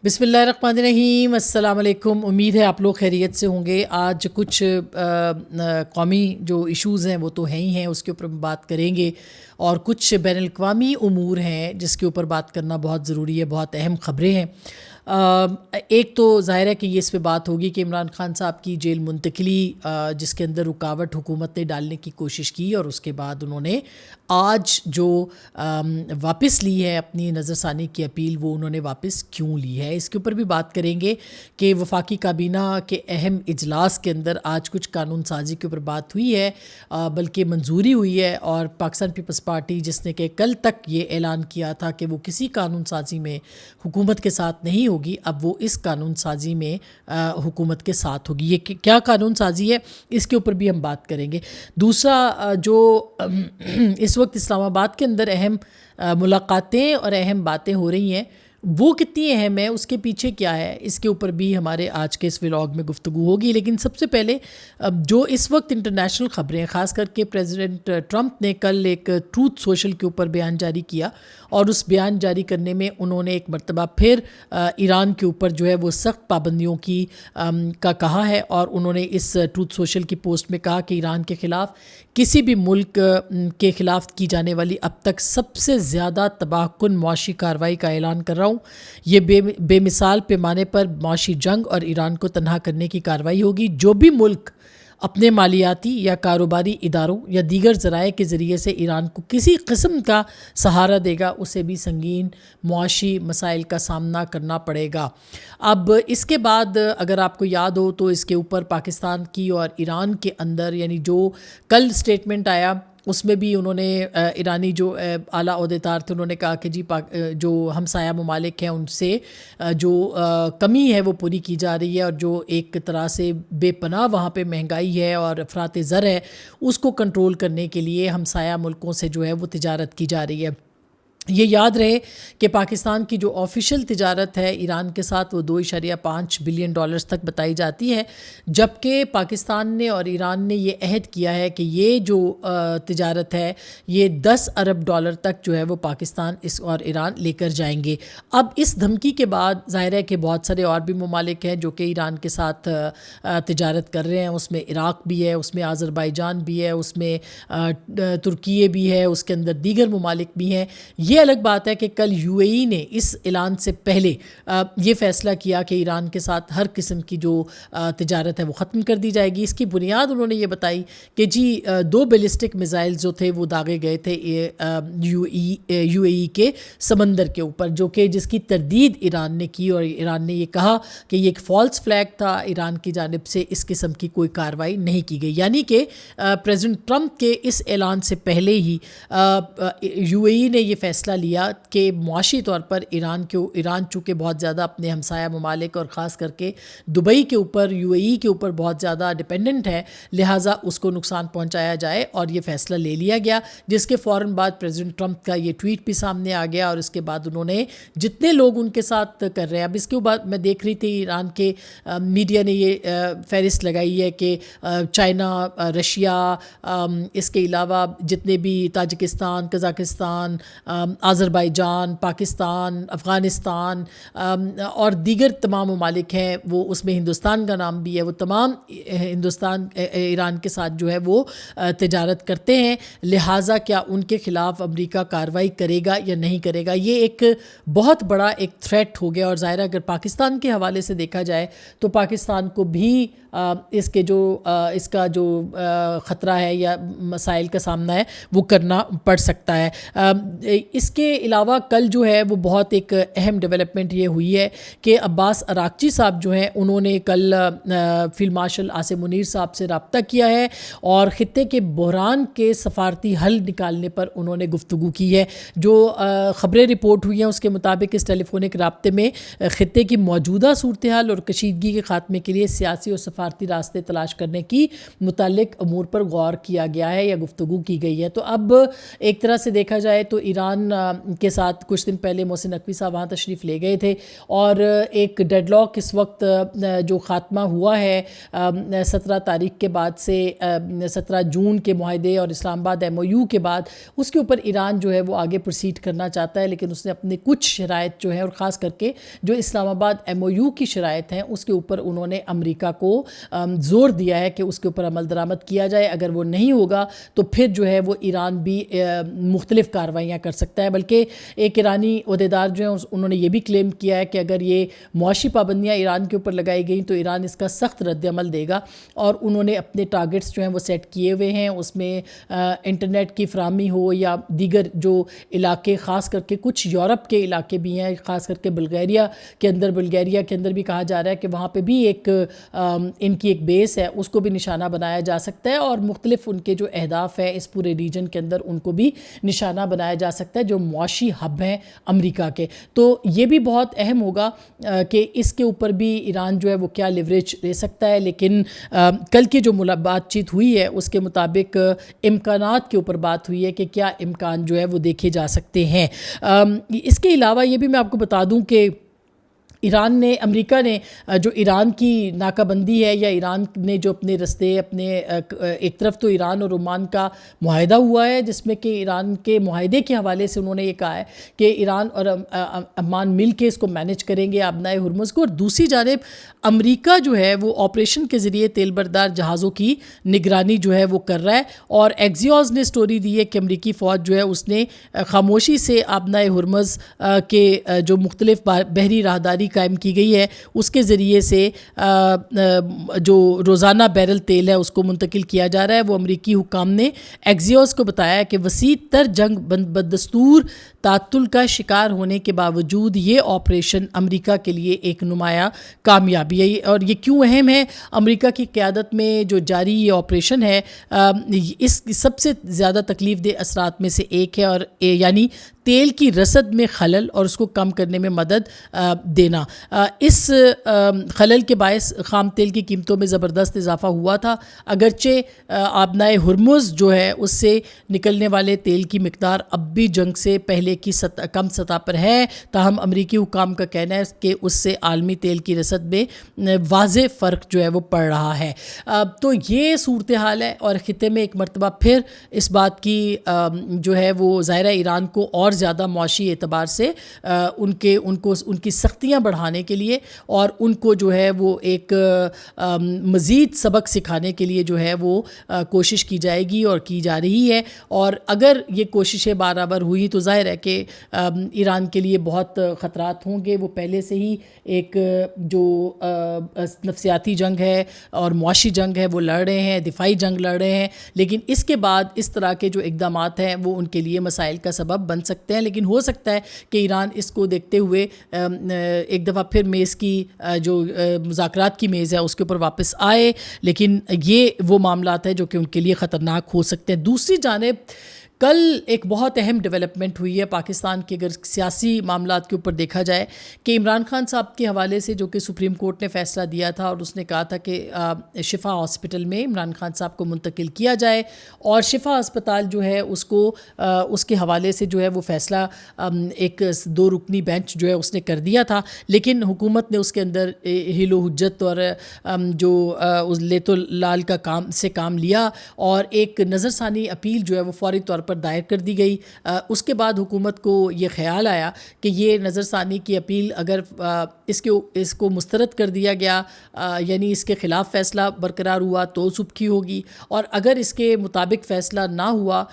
بسم اللہ الرحمن الرحیم، السلام علیکم۔ امید ہے آپ لوگ خیریت سے ہوں گے۔ آج کچھ قومی جو ایشوز ہیں وہ تو ہیں ہی ہیں، اس کے اوپر ہم بات کریں گے، اور کچھ بین الاقوامی امور ہیں جس کے اوپر بات کرنا بہت ضروری ہے، بہت اہم خبریں ہیں۔ ایک تو ظاہر ہے کہ یہ اس پہ بات ہوگی کہ عمران خان صاحب کی جیل منتقلی، جس کے اندر رکاوٹ حکومت نے ڈالنے کی کوشش کی، اور اس کے بعد انہوں نے آج جو واپس لی ہے اپنی نظر ثانی کی اپیل، وہ انہوں نے واپس کیوں لی ہے، اس کے اوپر بھی بات کریں گے کہ وفاقی کابینہ کے اہم اجلاس کے اندر آج کچھ قانون سازی کے اوپر بات ہوئی ہے، بلکہ منظوری ہوئی ہے، اور پاکستان پیپلز پارٹی جس نے کہ کل تک یہ اعلان کیا تھا کہ وہ کسی قانون سازی میں حکومت کے ساتھ نہیں ہوگی، اب وہ اس قانون سازی میں حکومت کے ساتھ ہوگی۔ یہ کیا قانون سازی ہے، اس کے اوپر بھی ہم بات کریں گے۔ دوسرا جو اس وقت اسلام آباد کے اندر اہم ملاقاتیں اور اہم باتیں ہو رہی ہیں، وہ کتنی اہم ہے، اس کے پیچھے کیا ہے، اس کے اوپر بھی ہمارے آج کے اس ولاگ میں گفتگو ہوگی۔ لیکن سب سے پہلے جو اس وقت انٹرنیشنل خبریں، خاص کر کے پریزیڈنٹ ٹرمپ نے کل ایک ٹروتھ سوشل کے اوپر بیان جاری کیا، اور اس بیان جاری کرنے میں انہوں نے ایک مرتبہ پھر ایران کے اوپر جو ہے وہ سخت پابندیوں کا کہا ہے، اور انہوں نے اس ٹروتھ سوشل کی پوسٹ میں کہا کہ ایران کے خلاف کسی بھی ملک کے خلاف کی جانے والی اب تک سب سے زیادہ تباہ کن معاشی کارروائی کا اعلان کر رہا ہوں۔ یہ بے مثال پیمانے پر معاشی جنگ اور ایران کو تنہا کرنے کی کارروائی ہوگی۔ جو بھی ملک اپنے مالیاتی یا کاروباری اداروں یا دیگر ذرائع کے ذریعے سے ایران کو کسی قسم کا سہارا دے گا، اسے بھی سنگین معاشی مسائل کا سامنا کرنا پڑے گا۔ اب اس کے بعد اگر آپ کو یاد ہو تو اس کے اوپر پاکستان کی اور ایران کے اندر، یعنی جو کل سٹیٹمنٹ آیا، اس میں بھی انہوں نے ایرانی جو اعلیٰ عہدیدار تھے، انہوں نے کہا کہ جی جو ہمسایہ ممالک ہیں ان سے جو کمی ہے وہ پوری کی جا رہی ہے، اور جو ایک طرح سے بے پناہ وہاں پہ مہنگائی ہے اور افراط زر ہے، اس کو کنٹرول کرنے کے لیے ہمسایہ ملکوں سے جو ہے وہ تجارت کی جا رہی ہے۔ یہ یاد رہے کہ پاکستان کی جو آفیشیل تجارت ہے ایران کے ساتھ، وہ 2.5 بلین ڈالرز تک بتائی جاتی ہے، جبکہ پاکستان نے اور ایران نے یہ عہد کیا ہے کہ یہ جو تجارت ہے یہ 10 ارب ڈالر تک جو ہے وہ پاکستان اور ایران لے کر جائیں گے۔ اب اس دھمکی کے بعد ظاہر ہے کہ بہت سارے اور بھی ممالک ہیں جو کہ ایران کے ساتھ تجارت کر رہے ہیں، اس میں عراق بھی ہے، اس میں آذربائیجان بھی ہے، اس میں ترکیے بھی ہے، اس کے اندر دیگر ممالک بھی ہیں۔ یہ الگ بات ہے کہ کل یو اے ای نے اس اعلان سے پہلے یہ فیصلہ کیا کہ ایران کے ساتھ ہر قسم کی جو تجارت ہے وہ ختم کر دی جائے گی۔ اس کی بنیاد انہوں نے یہ بتائی کہ جی 2 بیلسٹک میزائل جو تھے وہ داغے گئے تھے یو اے ای کے سمندر کے اوپر، جو کہ جس کی تردید ایران نے کی، اور ایران نے یہ کہا کہ یہ ایک فالس فلیگ تھا، ایران کی جانب سے اس قسم کی کوئی کارروائی نہیں کی گئی۔ یعنی کہ پریزیڈنٹ ٹرمپ کے اس اعلان سے پہلے ہی یو اے ای نے یہ فیصلہ لیا کہ معاشی طور پر ایران چونکہ بہت زیادہ اپنے ہمسایہ ممالک اور خاص کر کے دبئی کے اوپر، یو اے ای کے اوپر بہت زیادہ ڈیپینڈنٹ ہے، لہٰذا اس کو نقصان پہنچایا جائے، اور یہ فیصلہ لے لیا گیا، جس کے فوراً بعد پریزیڈنٹ ٹرمپ کا یہ ٹویٹ بھی سامنے آ گیا، اور اس کے بعد انہوں نے جتنے لوگ ان کے ساتھ کر رہے ہیں، اب اس کے بعد میں دیکھ رہی تھی ایران کے میڈیا نے یہ فہرست لگائی ہے کہ چائنا، رشیا، اس کے علاوہ جتنے بھی تاجکستان، قزاقستان، آذربائیجان، پاکستان، افغانستان اور دیگر تمام ممالک ہیں، وہ اس میں ہندوستان کا نام بھی ہے، وہ تمام ہندوستان ایران کے ساتھ جو ہے وہ تجارت کرتے ہیں، لہٰذا کیا ان کے خلاف امریکہ کارروائی کرے گا یا نہیں کرے گا؟ یہ ایک بہت بڑا ایک تھریٹ ہو گیا، اور ظاہر اگر پاکستان کے حوالے سے دیکھا جائے تو پاکستان کو بھی اس کا جو خطرہ ہے یا مسائل کا سامنا ہے وہ کرنا پڑ سکتا ہے۔ اس کے علاوہ کل جو ہے وہ بہت ایک اہم ڈیولپمنٹ یہ ہوئی ہے کہ عباس اراغچی صاحب جو ہیں انہوں نے کل فیلڈ مارشل عاصم منیر صاحب سے رابطہ کیا ہے، اور خطے کے بحران کے سفارتی حل نکالنے پر انہوں نے گفتگو کی ہے۔ جو خبریں رپورٹ ہوئی ہیں اس کے مطابق اس ٹیلی فونک رابطے میں خطے کی موجودہ صورتحال اور کشیدگی کے خاتمے کے لیے سیاسی اور سفارتی راستے تلاش کرنے کی متعلق امور پر غور کیا گیا ہے یا گفتگو کی گئی ہے۔ تو اب ایک طرح سے دیکھا جائے تو ایران کے ساتھ کچھ دن پہلے محسن نقوی صاحب وہاں تشریف لے گئے تھے، اور ایک ڈیڈ لاک اس وقت جو خاتمہ ہوا ہے 17 تاریخ کے بعد سے، 17 جون کے معاہدے اور اسلام آباد MOU کے بعد، اس کے اوپر ایران جو ہے وہ آگے پروسیڈ کرنا چاہتا ہے، لیکن اس نے اپنے کچھ شرائط جو ہیں، اور خاص کر کے جو اسلام آباد MOU کی شرائط ہیں اس کے اوپر انہوں نے امریکہ کو زور دیا ہے کہ اس کے اوپر عمل درآمد کیا جائے۔ اگر وہ نہیں ہوگا تو پھر جو ہے وہ ایران بھی مختلف کارروائیاں کر سکتا ہے، بلکہ ایک ایرانی عہدیدار جو ہیں انہوں نے یہ بھی کلیم کیا ہے کہ اگر یہ معاشی پابندیاں ایران کے اوپر لگائی گئیں تو ایران اس کا سخت رد عمل دے گا، اور انہوں نے اپنے ٹارگٹس جو ہیں وہ سیٹ کیے ہوئے ہیں، اس میں انٹرنیٹ کی فراہمی ہو یا دیگر جو علاقے، خاص کر کے کچھ یورپ کے علاقے بھی ہیں، خاص کر کے بلغیریا کے اندر بھی کہا جا رہا ہے کہ وہاں پہ بھی ایک ان کی ایک بیس ہے، اس کو بھی نشانہ بنایا جا سکتا ہے، اور مختلف ان کے جو اہداف ہیں اس پورے ریجن کے اندر ان کو بھی نشانہ بنایا جا سکتا ہے جو معاشی ہب ہیں امریکہ کے۔ تو یہ بھی بہت اہم ہوگا کہ اس کے اوپر بھی ایران جو ہے وہ کیا لیوریج لے سکتا ہے، لیکن کل کی جو بات چیت ہوئی ہے اس کے مطابق امکانات کے اوپر بات ہوئی ہے کہ کیا امکان جو ہے وہ دیکھے جا سکتے ہیں۔ اس کے علاوہ یہ بھی میں آپ کو بتا دوں کہ امریکہ نے جو ایران کی ناکہ بندی ہے، یا ایران نے جو اپنے رستے ایک طرف تو ایران اور عمان کا معاہدہ ہوا ہے جس میں کہ ایران کے معاہدے کے حوالے سے انہوں نے یہ کہا ہے کہ ایران اور عمان مل کے اس کو مینج کریں گے آبنائے ہرمز کو، اور دوسری جانب امریکہ جو ہے وہ آپریشن کے ذریعے تیل بردار جہازوں کی نگرانی جو ہے وہ کر رہا ہے، اور ایکزیوز نے سٹوری دی ہے کہ امریکی فوج جو ہے اس نے خاموشی سے آبنائے ہرمز کے جو مختلف بحری راہداری قائم کی گئی ہے اس کے ذریعے سے جو روزانہ بیرل تیل ہے اس کو منتقل کیا جا رہا ہے۔ وہ امریکی حکام نے ایکزیوس کو بتایا کہ وسیع تر جنگ بدستور تعطل کا شکار ہونے کے باوجود یہ آپریشن امریکہ کے لیے ایک نمایاں کامیابی ہے، اور یہ کیوں اہم ہے؟ امریکہ کی قیادت میں جو جاری یہ آپریشن ہے اس سب سے زیادہ تکلیف دہ اثرات میں سے ایک ہے، اور یعنی تیل کی رسد میں خلل اور اس کو کم کرنے میں مدد دینا۔ اس خلل کے باعث خام تیل کی قیمتوں میں زبردست اضافہ ہوا تھا، اگرچہ آبنائے ہرمز جو ہے اس سے نکلنے والے تیل کی مقدار اب بھی جنگ سے پہلے کی کم سطح پر ہے، تاہم امریکی حکام کا کہنا ہے کہ اس سے عالمی تیل کی رسد میں واضح فرق جو ہے وہ پڑ رہا ہے۔ تو یہ صورتحال ہے، اور خطے میں ایک مرتبہ پھر اس بات کی جو ہے وہ ظاہرہ ایران کو اور زیادہ معاشی اعتبار سے ان کی سختیاں بڑھانے کے لیے اور ان کو جو ہے وہ ایک مزید سبق سکھانے کے لیے جو ہے وہ کوشش کی جائے گی اور کی جا رہی ہے، اور اگر یہ کوششیں برابر ہوئی تو ظاہر ہے کہ ایران کے لیے بہت خطرات ہوں گے۔ وہ پہلے سے ہی ایک جو نفسیاتی جنگ ہے اور معاشی جنگ ہے وہ لڑ رہے ہیں، دفاعی جنگ لڑ رہے ہیں، لیکن اس کے بعد اس طرح کے جو اقدامات ہیں وہ ان کے لیے مسائل کا سبب بن سکتے ہیں، لیکن ہو سکتا ہے کہ ایران اس کو دیکھتے ہوئے ایک دفعہ پھر میز کی جو مذاکرات کی میز ہے اس کے اوپر واپس آئے، لیکن یہ وہ معاملات ہیں جو کہ ان کے لیے خطرناک ہو سکتے ہیں۔ دوسری جانب کل ایک بہت اہم ڈیولپمنٹ ہوئی ہے پاکستان کے اگر سیاسی معاملات کے اوپر دیکھا جائے کہ عمران خان صاحب کے حوالے سے جو کہ سپریم کورٹ نے فیصلہ دیا تھا اور اس نے کہا تھا کہ شفا ہاسپٹل میں عمران خان صاحب کو منتقل کیا جائے، اور شفا ہسپتال جو ہے اس کو اس کے حوالے سے جو ہے وہ فیصلہ ایک 2 رکنی بینچ جو ہے اس نے کر دیا تھا، لیکن حکومت نے اس کے اندر ہیل و حجت اور جو لیت و لال کا کام لیا، اور ایک نظر ثانی اپیل جو ہے وہ فوری طور پر دائر کر دی گئی۔ اس کے بعد حکومت کو یہ خیال آیا کہ یہ نظر ثانی کی اپیل اگر اس کو مسترد کر دیا گیا، یعنی اس کے خلاف فیصلہ برقرار ہوا تو سبکی ہوگی، اور اگر اس کے مطابق فیصلہ نہ ہوا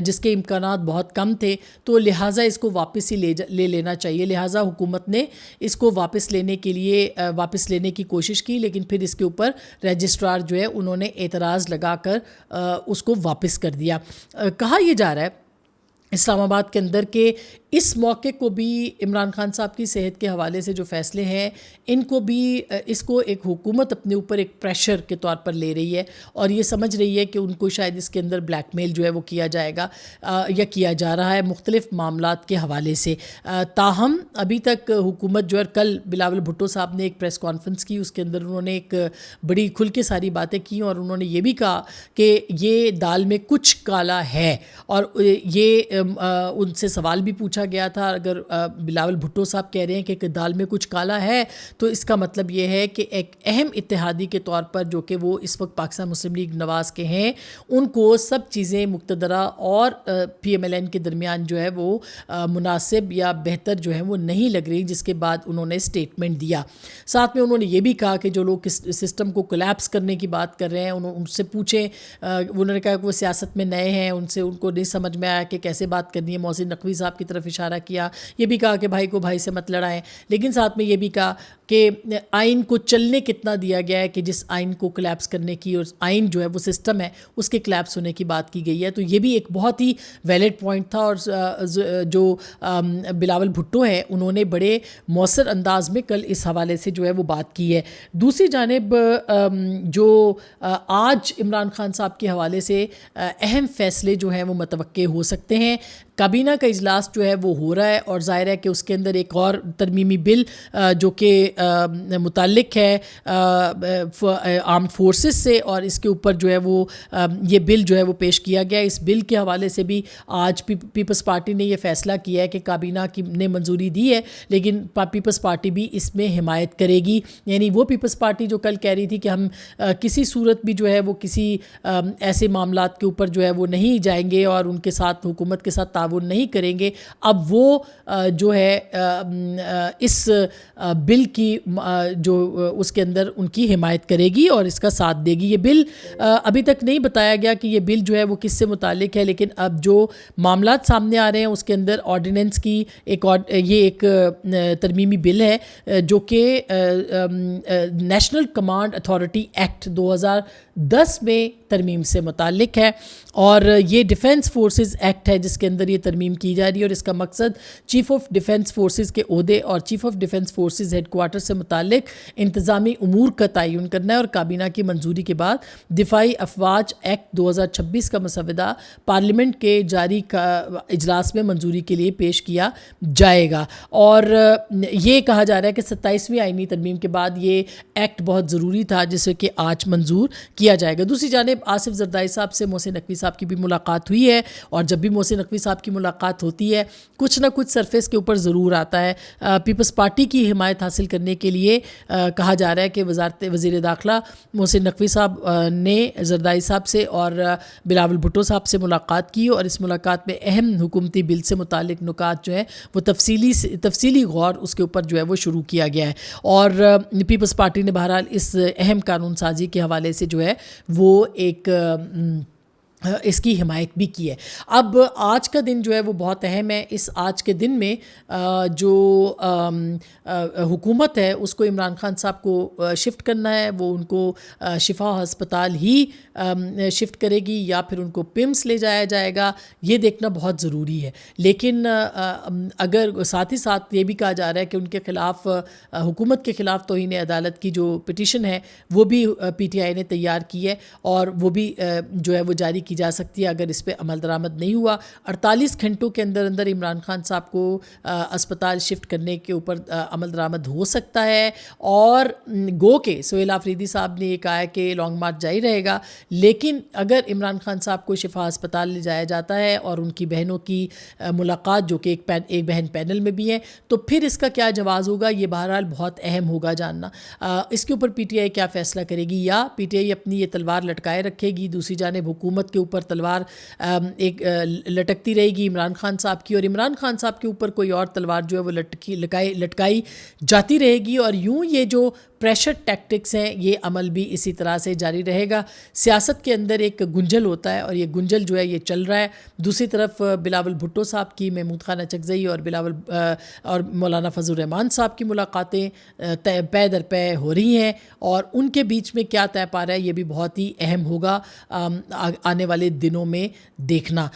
جس کے امکانات بہت کم تھے تو لہٰذا اس کو واپس ہی لے لینا چاہیے۔ لہٰذا حکومت نے اس کو واپس لینے کی کوشش کی، لیکن پھر اس کے اوپر رجسٹرار جو ہے انہوں نے اعتراض لگا کر اس کو واپس کر دیا۔ کہا یہ جا رہا ہے اسلام آباد کے اندر کہ اس موقع کو بھی عمران خان صاحب کی صحت کے حوالے سے جو فیصلے ہیں ان کو بھی اس کو ایک حکومت اپنے اوپر ایک پریشر کے طور پر لے رہی ہے، اور یہ سمجھ رہی ہے کہ ان کو شاید اس کے اندر بلیک میل جو ہے وہ کیا جائے گا یا کیا جا رہا ہے مختلف معاملات کے حوالے سے۔ تاہم ابھی تک حکومت جو ہے، کل بلاول بھٹو صاحب نے ایک پریس کانفرنس کی، اس کے اندر انہوں نے ایک بڑی کھل کے ساری باتیں کی، اور انہوں نے یہ بھی کہا کہ یہ دال میں کچھ کالا ہے، اور یہ ان سے سوال بھی پوچھا گیا تھا، اگر بلاول بھٹو صاحب کہہ رہے ہیں کہ دال میں کچھ کالا ہے تو اس کا مطلب یہ ہے کہ ایک اہم اتحادی کے طور پر جو کہ وہ اس وقت پاکستان مسلم لیگ نواز کے ہیں، ان کو سب چیزیں مقتدرہ اور پی ایم ایل این کے درمیان جو ہے وہ مناسب یا بہتر جو ہے وہ نہیں لگ رہی، جس کے بعد انہوں نے اسٹیٹمنٹ دیا۔ ساتھ میں انہوں نے یہ بھی کہا کہ جو لوگ اس سسٹم کو کولیپس کرنے کی بات کر رہے ہیں ان سے پوچھیں، انہوں نے کہا کہ وہ سیاست میں نئے ہیں، ان کو نہیں سمجھ میں آیا کہ کیسے بات کرنی ہے۔ محسن نقوی صاحب کی طرف اشارہ کیا، یہ بھی کہا کہ بھائی کو بھائی سے مت لڑائیں، لیکن ساتھ میں یہ بھی کہا کہ آئین کو چلنے کتنا دیا گیا ہے کہ جس آئین کو کولیپس کرنے کی، اور آئین جو ہے وہ سسٹم ہے اس کے کولیپس ہونے کی بات کی گئی ہے۔ تو یہ بھی ایک بہت ہی ویلڈ پوائنٹ تھا، اور جو بلاول بھٹو ہیں انہوں نے بڑے مؤثر انداز میں کل اس حوالے سے جو ہے وہ بات کی ہے۔ دوسری جانب جو آج عمران خان صاحب کے حوالے سے اہم فیصلے جو ہیں وہ متوقع ہو سکتے ہیں۔ کابینہ کا اجلاس جو ہے وہ ہو رہا ہے، اور ظاہر ہے کہ اس کے اندر ایک اور ترمیمی بل جو کہ متعلق ہے آرمڈ فورسز سے، اور اس کے اوپر جو ہے وہ یہ بل جو ہے وہ پیش کیا گیا۔ اس بل کے حوالے سے بھی آج پیپلز پارٹی نے یہ فیصلہ کیا ہے کہ کابینہ نے منظوری دی ہے، لیکن پیپلز پارٹی بھی اس میں حمایت کرے گی۔ یعنی وہ پیپلز پارٹی جو کل کہہ رہی تھی کہ ہم کسی صورت بھی جو ہے وہ کسی ایسے معاملات کے اوپر جو ہے وہ نہیں جائیں گے اور ان کے ساتھ حکومت کے ساتھ تعاون نہیں کریں گے، اب وہ جو ہے اس بل کی جو اس کے اندر ان کی حمایت کرے گی اور اس کا ساتھ دے گی۔ یہ بل ابھی تک نہیں بتایا گیا کہ یہ بل جو ہے وہ کس سے متعلق ہے، لیکن اب جو معاملات سامنے آ رہے ہیں اس کے اندر آرڈیننس کی یہ ایک ترمیمی بل ہے جو کہ نیشنل کمانڈ اتھارٹی ایکٹ 2010 میں ترمیم سے متعلق ہے، اور یہ ڈیفنس فورسز ایکٹ ہے جس کے اندر یہ ترمیم کی جا رہی ہے، اور اس کا مقصد چیف آف ڈیفنس فورسز کے عہدے اور chief of defence forces headquarter سے متعلق انتظامی امور کا تعین کرنا ہے، اور کابینہ کی منظوری کے بعد دفاعی افواج ایکٹ 2026 کا مسودہ پارلیمنٹ کے جاری اجلاس میں منظوری کے لیے پیش کیا جائے گا۔ اور یہ کہا جا رہا ہے کہ 27ویں آئینی ترمیم کے بعد یہ ایکٹ بہت ضروری تھا جسے کہ آج منظور کیا جائے گا۔ دوسری جانب آصف زرداری صاحب سے محسن نقوی صاحب کی بھی ملاقات ہوئی ہے، اور جب بھی محسن نقوی صاحب کی ملاقات ہوتی ہے کچھ نہ کچھ سرفیس کے اوپر ضرور آتا ہے۔ پیپلز پارٹی کی حمایت حاصل کرنے کے لیے کہا جا رہا ہے کہ وزیر داخلہ محسن نقوی صاحب نے زرداری صاحب سے اور بلاول بھٹو صاحب سے ملاقات کی، اور اس ملاقات میں اہم حکومتی بل سے متعلق نکات جو ہے وہ تفصیلی غور اس کے اوپر جو ہے وہ شروع کیا گیا ہے، اور پیپلز پارٹی نے بہرحال اس اہم قانون سازی کے حوالے سے جو ہے وہ ایک اس کی حمایت بھی کی ہے۔ اب آج کا دن جو ہے وہ بہت اہم ہے۔ اس آج کے دن میں جو حکومت ہے اس کو عمران خان صاحب کو شفٹ کرنا ہے، وہ ان کو شفا ہسپتال ہی شفٹ کرے گی یا پھر ان کو پمس لے جایا جائے گا، یہ دیکھنا بہت ضروری ہے۔ لیکن اگر ساتھ ہی ساتھ یہ بھی کہا جا رہا ہے کہ ان کے خلاف حکومت کے خلاف توہین عدالت کی جو پٹیشن ہے وہ بھی پی ٹی آئی نے تیار کی ہے، اور وہ بھی جو ہے وہ جاری کی جا سکتی ہے اگر اس پہ عمل درآمد نہیں ہوا۔ 48 گھنٹوں کے اندر اندر عمران خان صاحب کو اسپتال شفٹ کرنے کے اوپر عمل درآمد ہو سکتا ہے، اور گو کہ سہیل آفریدی صاحب نے یہ کہا ہے کہ لانگ مارچ جاری رہے گا، لیکن اگر عمران خان صاحب کو شفا اسپتال لے جایا جاتا ہے اور ان کی بہنوں کی ملاقات جو کہ ایک بہن پینل میں بھی ہیں، تو پھر اس کا کیا جواز ہوگا، یہ بہرحال بہت اہم ہوگا جاننا۔ اس کے اوپر پی ٹی آئی کیا فیصلہ کرے گی، یا پی ٹی آئی اپنی یہ تلوار لٹکائے رکھے گی، دوسری جانب حکومت کے اوپر تلوار ایک لٹکتی رہے گی عمران خان صاحب کی، اور عمران خان صاحب کے اوپر کوئی اور تلوار جو ہے وہ لٹکائی جاتی رہے گی، اور یوں یہ جو پریشر ٹیکٹکس ہیں یہ عمل بھی اسی طرح سے جاری رہے گا۔ سیاست کے اندر ایک گنجل ہوتا ہے، اور یہ گنجل جو ہے یہ چل رہا ہے۔ دوسری طرف بلاول بھٹو صاحب کی محمود خان اچکزئی اور مولانا فضل الرحمان صاحب کی ملاقاتیں پے در پے ہو رہی ہیں، اور ان کے بیچ میں کیا طے پا رہا ہے یہ بھی بہت ہی اہم ہوگا آنے والے دنوں میں دیکھنا۔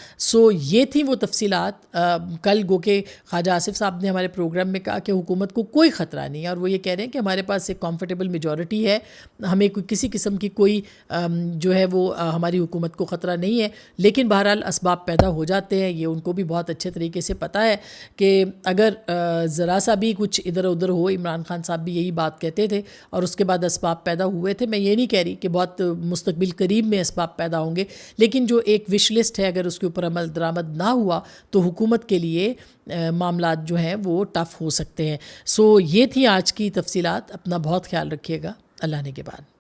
یہ تھیں وہ تفصیلات۔ کل گو کہ خواجہ آصف صاحب نے ہمارے پروگرام میں کہا کہ حکومت کو کوئی خطرہ نہیں ہے، اور وہ یہ کہہ رہے ہیں کہ ہمارے پاس ایک کمفرٹیبل میجورٹی ہے, ہمیں کسی قسم کی کوئی جو ہے وہ ہماری حکومت کو خطرہ نہیں ہے. لیکن بہرحال اسباب پیدا ہو جاتے ہیں, یہ ان کو بھی بہت اچھے طریقے سے پتہ ہے کہ اگر ذرا سا بھی کچھ ادھر ادھر ہو, عمران خان صاحب بھی یہی بات کہتے تھے اور اس کے بعد اسباب پیدا ہوئے تھے. میں یہ نہیں کہہ رہی کہ بہت مستقبل قریب میں اسباب پیدا ہوں گے, لیکن جو ایک وش لسٹ ہے اگر اس کے اوپر عمل درآمد نہ ہوا تو حکومت کے لیے معاملات جو ہیں وہ ٹف ہو سکتے ہیں. سو یہ تھی آج کی تفصیلات. اپنا بہت خیال رکھیے گا. اللہ نے کے بعد.